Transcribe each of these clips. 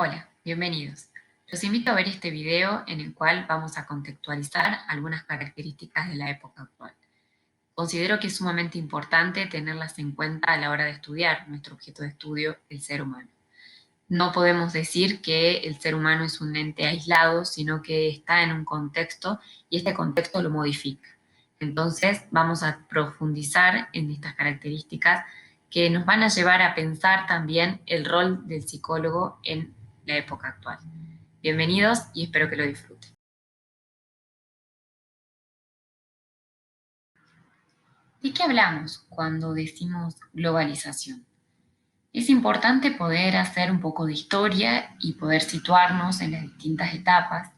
Hola, bienvenidos. Los invito a ver este video en el cual vamos a contextualizar algunas características de la época actual. Considero que es sumamente importante tenerlas en cuenta a la hora de estudiar nuestro objeto de estudio, el ser humano. No podemos decir que el ser humano es un ente aislado, sino que está en un contexto y este contexto lo modifica. Entonces vamos a profundizar en estas características que nos van a llevar a pensar también el rol del psicólogo en la época actual. Bienvenidos y espero que lo disfruten. ¿De qué hablamos cuando decimos globalización? Es importante poder hacer un poco de historia y poder situarnos en las distintas etapas.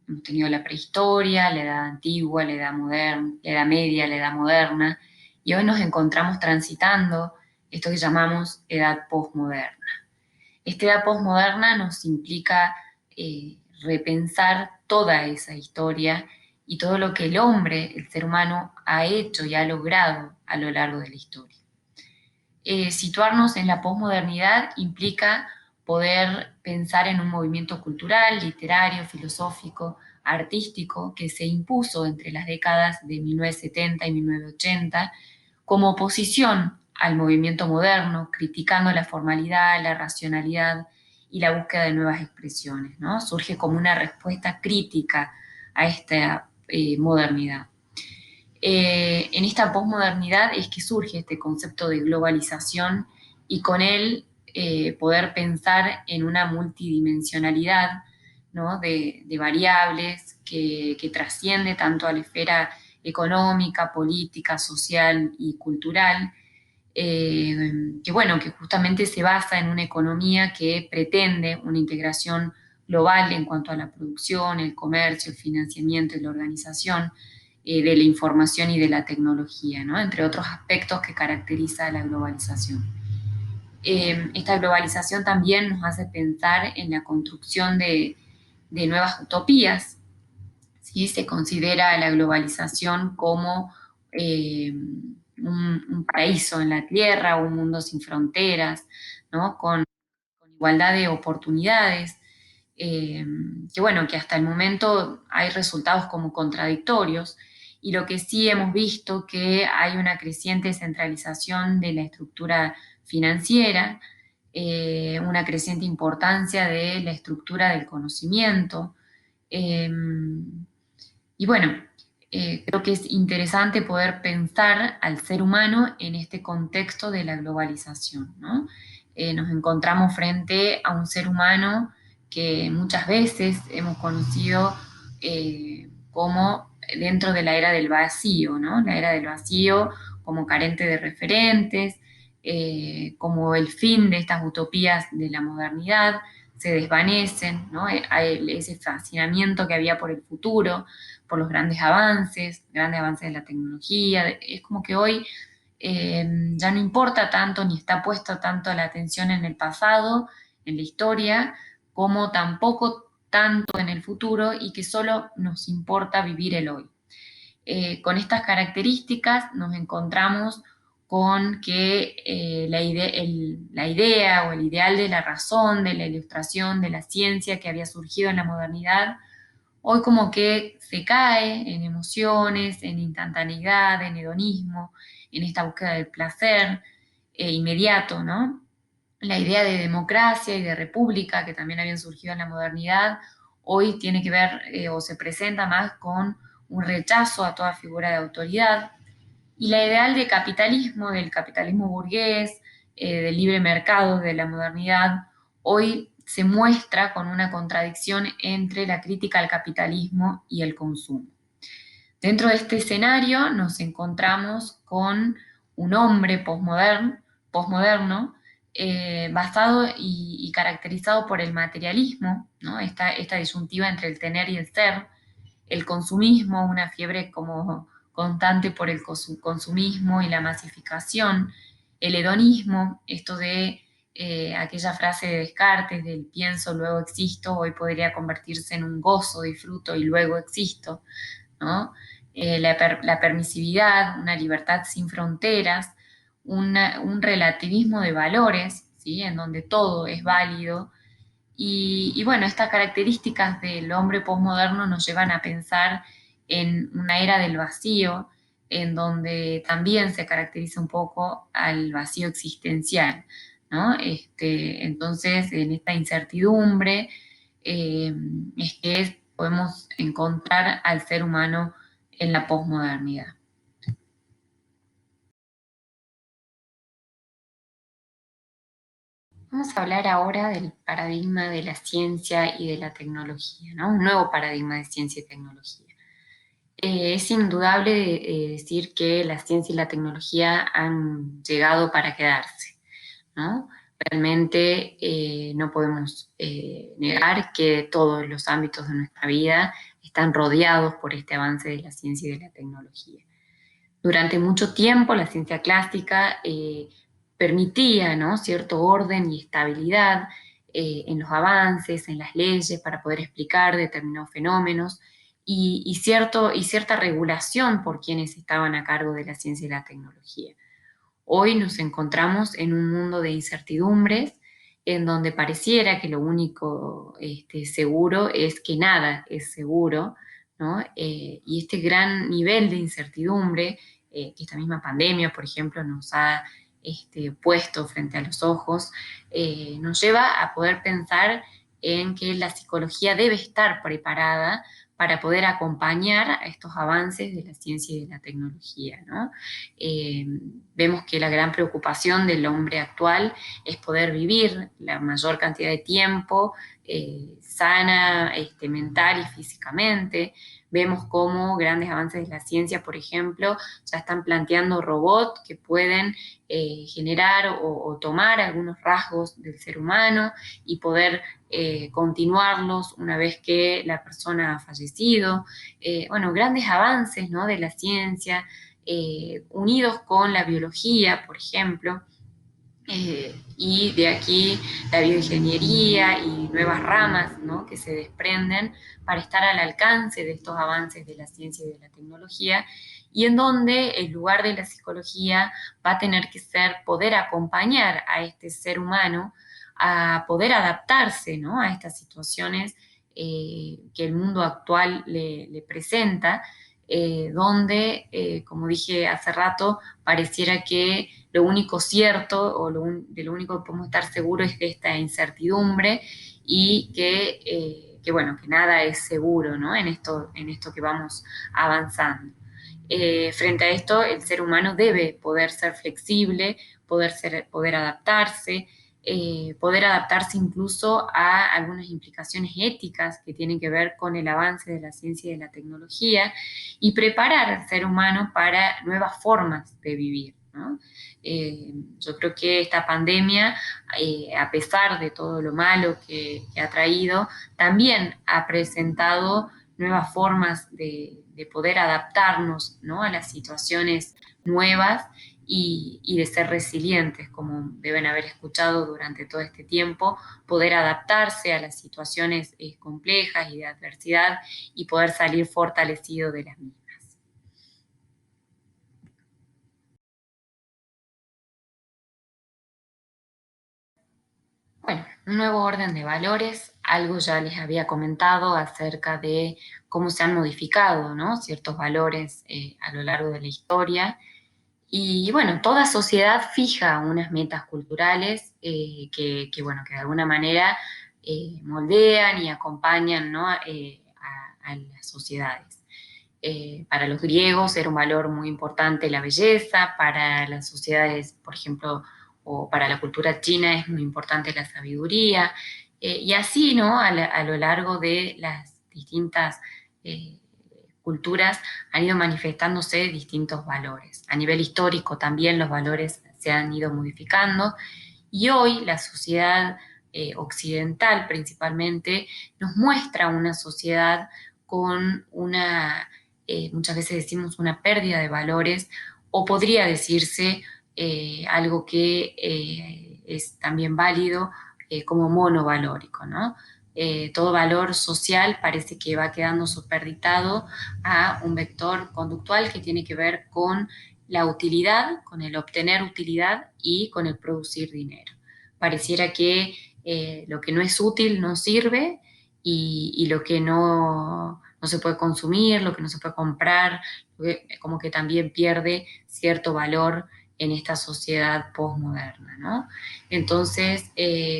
Hemos tenido la prehistoria, la edad antigua, la edad moderna, la edad media, la edad moderna, y hoy nos encontramos transitando esto que llamamos edad posmoderna. Esta edad posmoderna nos implica repensar toda esa historia y todo lo que el hombre, el ser humano, ha hecho y ha logrado a lo largo de la historia. Situarnos en la posmodernidad implica poder pensar en un movimiento cultural, literario, filosófico, artístico que se impuso entre las décadas de 1970 y 1980 como oposición al movimiento moderno, criticando la formalidad, la racionalidad y la búsqueda de nuevas expresiones, ¿no? Surge como una respuesta crítica a esta modernidad. En esta posmodernidad es que surge este concepto de globalización y con él poder pensar en una multidimensionalidad, ¿no? de variables que trasciende tanto a la esfera económica, política, social y cultural, que justamente se basa en una economía que pretende una integración global en cuanto a la producción, el comercio, el financiamiento y la organización de la información y de la tecnología, ¿no? Entre otros aspectos que caracteriza la globalización. Esta globalización también nos hace pensar en la construcción de nuevas utopías. ¿Sí? Se considera la globalización como un paraíso en la tierra, un mundo sin fronteras, ¿no? Con igualdad de oportunidades, eh, que hasta el momento hay resultados como contradictorios, y lo que sí hemos visto que hay una creciente centralización de la estructura financiera, una creciente importancia de la estructura del conocimiento, eh, y bueno, creo que es interesante poder pensar al ser humano en este contexto de la globalización, ¿no? Nos encontramos frente a un ser humano que muchas veces hemos conocido como dentro de la era del vacío, ¿no? La era del vacío como carente de referentes, como el fin de estas utopías de la modernidad se desvanecen, ¿no? Hay ese fascinamiento que había por el futuro, por los grandes avances de la tecnología. Es como que hoy ya no importa tanto ni está puesta tanto la atención en el pasado, en la historia, como tampoco tanto en el futuro y que solo nos importa vivir el hoy. Con estas características nos encontramos con que la idea o el ideal de la razón, de la ilustración, de la ciencia que había surgido en la modernidad, hoy como que se cae en emociones, en instantaneidad, en hedonismo, en esta búsqueda del placer inmediato, ¿no? La idea de democracia y de república, que también habían surgido en la modernidad, hoy tiene que ver o se presenta más con un rechazo a toda figura de autoridad. Y la ideal de capitalismo, del capitalismo burgués, del libre mercado, de la modernidad, hoy se muestra con una contradicción entre la crítica al capitalismo y el consumo. Dentro de este escenario nos encontramos con un hombre posmoderno basado y caracterizado por el materialismo, ¿no? Esta disyuntiva entre el tener y el ser, el consumismo, una fiebre como constante por el consumismo y la masificación, el hedonismo, esto de aquella frase de Descartes del pienso, luego existo, hoy podría convertirse en un gozo, disfruto y luego existo, ¿no? La permisividad, una libertad sin fronteras, un relativismo de valores, ¿sí? En donde todo es válido Y bueno, estas características del hombre posmoderno nos llevan a pensar en una era del vacío, en donde también se caracteriza un poco al vacío existencial, ¿no? Entonces, en esta incertidumbre, es que podemos encontrar al ser humano en la posmodernidad. Vamos a hablar ahora del paradigma de la ciencia y de la tecnología, ¿no? Un nuevo paradigma de ciencia y tecnología. Es indudable decir que la ciencia y la tecnología han llegado para quedarse, ¿no? Realmente no podemos negar que todos los ámbitos de nuestra vida están rodeados por este avance de la ciencia y de la tecnología. Durante mucho tiempo la ciencia clásica permitía, ¿no?, cierto orden y estabilidad en los avances, en las leyes, para poder explicar determinados fenómenos y cierta regulación por quienes estaban a cargo de la ciencia y la tecnología. Hoy nos encontramos en un mundo de incertidumbres en donde pareciera que lo único seguro es que nada es seguro, ¿no? Y este gran nivel de incertidumbre que esta misma pandemia, por ejemplo, nos ha puesto frente a los ojos, nos lleva a poder pensar en que la psicología debe estar preparada para poder acompañar a estos avances de la ciencia y de la tecnología, ¿no? Eh, Vemos que la gran preocupación del hombre actual es poder vivir la mayor cantidad de tiempo sana, mental y físicamente. Vemos cómo grandes avances de la ciencia, por ejemplo, ya están planteando robots que pueden generar o tomar algunos rasgos del ser humano y poder continuarlos una vez que la persona ha fallecido. Bueno, grandes avances, ¿no?, de la ciencia, unidos con la biología, por ejemplo, y de aquí la bioingeniería y nuevas ramas, ¿no?, que se desprenden para estar al alcance de estos avances de la ciencia y de la tecnología, y en donde el lugar de la psicología va a tener que ser poder acompañar a este ser humano a poder adaptarse, ¿no?, a estas situaciones que el mundo actual le presenta, donde, como dije hace rato, pareciera que lo único cierto o de lo único que podemos estar seguros es de esta incertidumbre y que, bueno, que nada es seguro, ¿no?, en esto que vamos avanzando. Frente a esto, el ser humano debe poder ser flexible, poder adaptarse incluso a algunas implicaciones éticas que tienen que ver con el avance de la ciencia y de la tecnología y preparar al ser humano para nuevas formas de vivir, ¿no? Yo creo que esta pandemia, a pesar de todo lo malo que ha traído, también ha presentado nuevas formas de poder adaptarnos, ¿no?, a las situaciones nuevas y de ser resilientes, como deben haber escuchado durante todo este tiempo, poder adaptarse a las situaciones complejas y de adversidad y poder salir fortalecido de las mismas. Bueno, un nuevo orden de valores, algo ya les había comentado acerca de cómo se han modificado, ¿no?, ciertos valores a lo largo de la historia. Y bueno, toda sociedad fija unas metas culturales bueno, que de alguna manera moldean y acompañan, ¿no?, a las sociedades. Para los griegos era un valor muy importante la belleza, para las sociedades, por ejemplo, o para la cultura china es muy importante la sabiduría, y así, ¿no?, a lo largo de las distintas eh, culturas han ido manifestándose distintos valores. A nivel histórico también los valores se han ido modificando y hoy la sociedad occidental principalmente nos muestra una sociedad con muchas veces decimos una pérdida de valores o podría decirse algo que es también válido como monovalórico, ¿no? Todo valor social parece que va quedando superditado a un vector conductual que tiene que ver con la utilidad, con el obtener utilidad y con el producir dinero. Pareciera que lo que no es útil no sirve y lo que no se puede consumir, lo que no se puede comprar, como que también pierde cierto valor en esta sociedad postmoderna, ¿no? Entonces,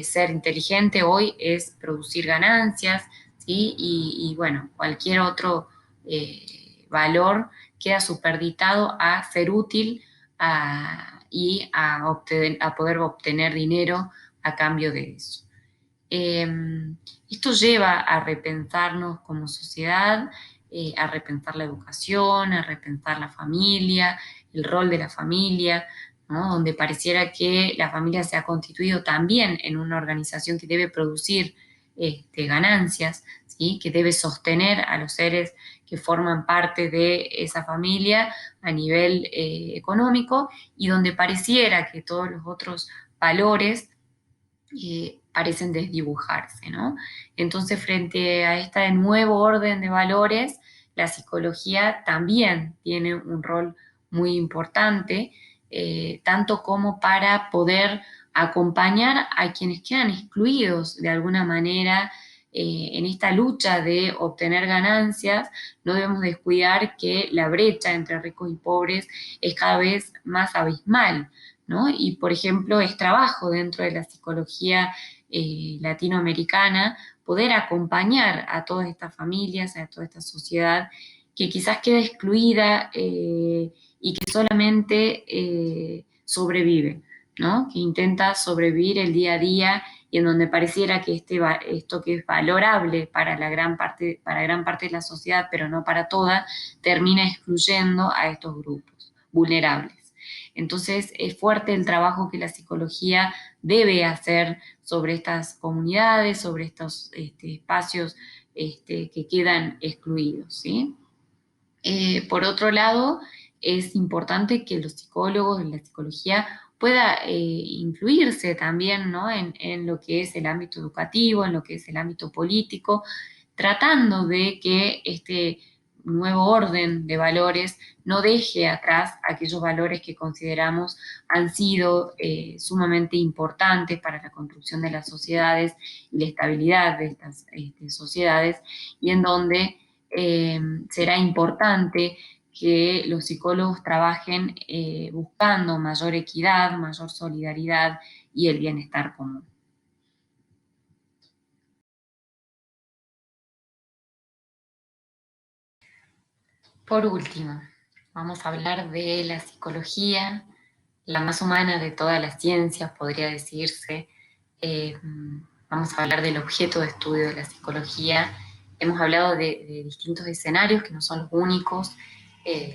ser inteligente hoy es producir ganancias, ¿sí? Y bueno, cualquier otro valor queda superditado a ser útil y a poder obtener dinero a cambio de eso. Eh, Esto lleva a repensarnos como sociedad, a repensar la educación, a repensar la familia, el rol de la familia, ¿no? Donde pareciera que la familia se ha constituido también en una organización que debe producir ganancias, ¿sí? Que debe sostener a los seres que forman parte de esa familia a nivel económico y donde pareciera que todos los otros valores parecen desdibujarse, ¿no? Entonces, frente a este nuevo orden de valores, la psicología también tiene un rol muy importante, tanto como para poder acompañar a quienes quedan excluidos de alguna manera en esta lucha de obtener ganancias. No debemos descuidar que la brecha entre ricos y pobres es cada vez más abismal, ¿no? Y, por ejemplo, es trabajo dentro de la psicología latinoamericana poder acompañar a todas estas familias, a toda esta sociedad que quizás queda excluida y que solamente sobrevive, ¿no? Que intenta sobrevivir el día a día y en donde pareciera que esto que es valorable para gran parte de la sociedad, pero no para toda, termina excluyendo a estos grupos vulnerables. Entonces es fuerte el trabajo que la psicología debe hacer sobre estas comunidades, sobre estos espacios que quedan excluidos, ¿sí? Por otro lado, es importante que los psicólogos, la psicología, pueda influirse también, ¿no? En lo que es el ámbito educativo, en lo que es el ámbito político, tratando de que este nuevo orden de valores no deje atrás aquellos valores que consideramos han sido sumamente importantes para la construcción de las sociedades y la estabilidad de estas sociedades, y en donde será importante que los psicólogos trabajen buscando mayor equidad, mayor solidaridad y el bienestar común. Por último, vamos a hablar de la psicología, la más humana de todas las ciencias, podría decirse. Eh, Vamos a hablar del objeto de estudio de la psicología. Hemos hablado de distintos escenarios que no son los únicos.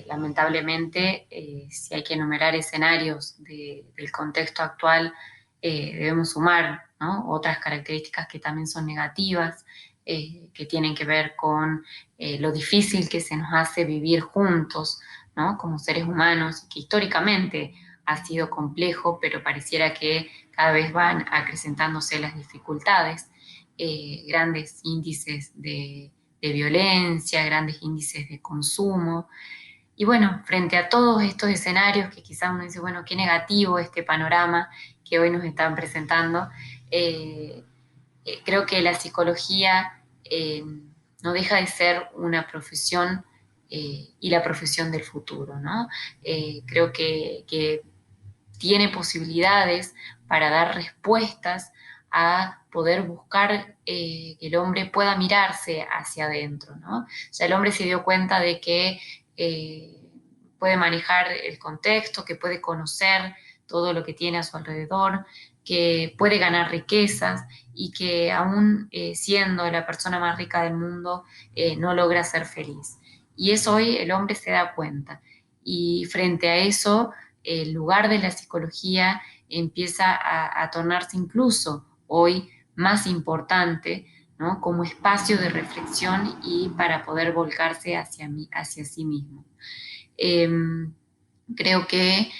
Lamentablemente, si hay que enumerar escenarios del contexto actual, debemos sumar, ¿no? Otras características que también son negativas, que tienen que ver con lo difícil que se nos hace vivir juntos, ¿no? Como seres humanos, que históricamente ha sido complejo, pero pareciera que cada vez van acrecentándose las dificultades, grandes índices de violencia, grandes índices de consumo. Y bueno, frente a todos estos escenarios que quizás uno dice, bueno, qué negativo este panorama que hoy nos están presentando, eh, creo que la psicología no deja de ser una profesión y la profesión del futuro, ¿no? Creo que tiene posibilidades para dar respuestas a poder buscar que el hombre pueda mirarse hacia adentro, ¿no? Ya el hombre se dio cuenta de que eh, puede manejar el contexto, que puede conocer todo lo que tiene a su alrededor, que puede ganar riquezas y que aún siendo la persona más rica del mundo no logra ser feliz. Y eso hoy el hombre se da cuenta. Y frente a eso, el lugar de la psicología empieza a tornarse incluso hoy más importante, ¿no? Como espacio de reflexión y para poder volcarse hacia sí mismo. Eh, Creo que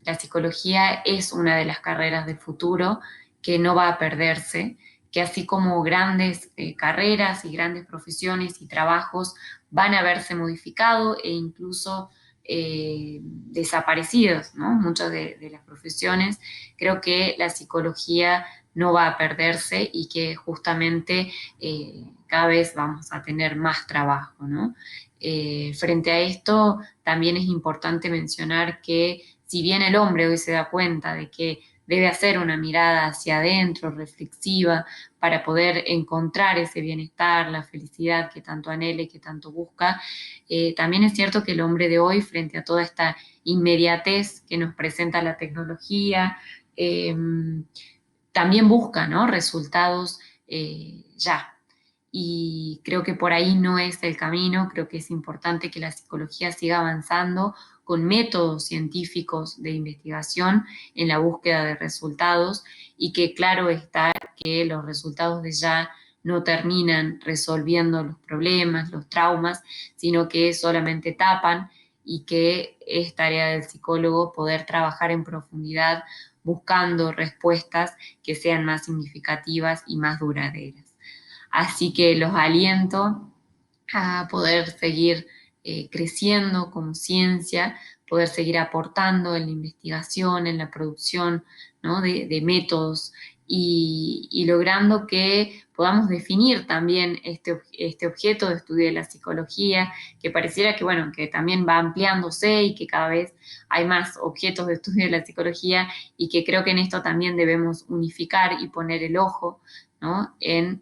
la psicología es una de las carreras del futuro que no va a perderse, que así como grandes carreras y grandes profesiones y trabajos van a verse modificados e incluso desaparecidos, ¿no? Muchas de las profesiones, creo que la psicología no va a perderse y que justamente cada vez vamos a tener más trabajo, ¿no? Frente a esto, también es importante mencionar que si bien el hombre hoy se da cuenta de que debe hacer una mirada hacia adentro, reflexiva, para poder encontrar ese bienestar, la felicidad que tanto anhela y que tanto busca, también es cierto que el hombre de hoy, frente a toda esta inmediatez que nos presenta la tecnología, eh, también busca, ¿no?, resultados ya. Y creo que por ahí no es el camino, creo que es importante que la psicología siga avanzando con métodos científicos de investigación en la búsqueda de resultados y que claro está que los resultados de ya no terminan resolviendo los problemas, los traumas, sino que solamente tapan y que es tarea del psicólogo poder trabajar en profundidad buscando respuestas que sean más significativas y más duraderas. Así que los aliento a poder seguir creciendo como ciencia, poder seguir aportando en la investigación, en la producción, ¿no?, de métodos y logrando que podamos definir también este objeto de estudio de la psicología, que pareciera que, bueno, que también va ampliándose y que cada vez hay más objetos de estudio de la psicología y que creo que en esto también debemos unificar y poner el ojo, ¿no?, en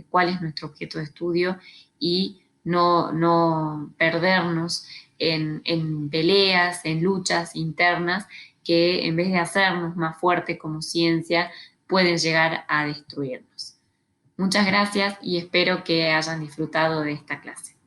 cuál es nuestro objeto de estudio y no perdernos en peleas, en luchas internas que en vez de hacernos más fuerte como ciencia, pueden llegar a destruirnos. Muchas gracias y espero que hayan disfrutado de esta clase.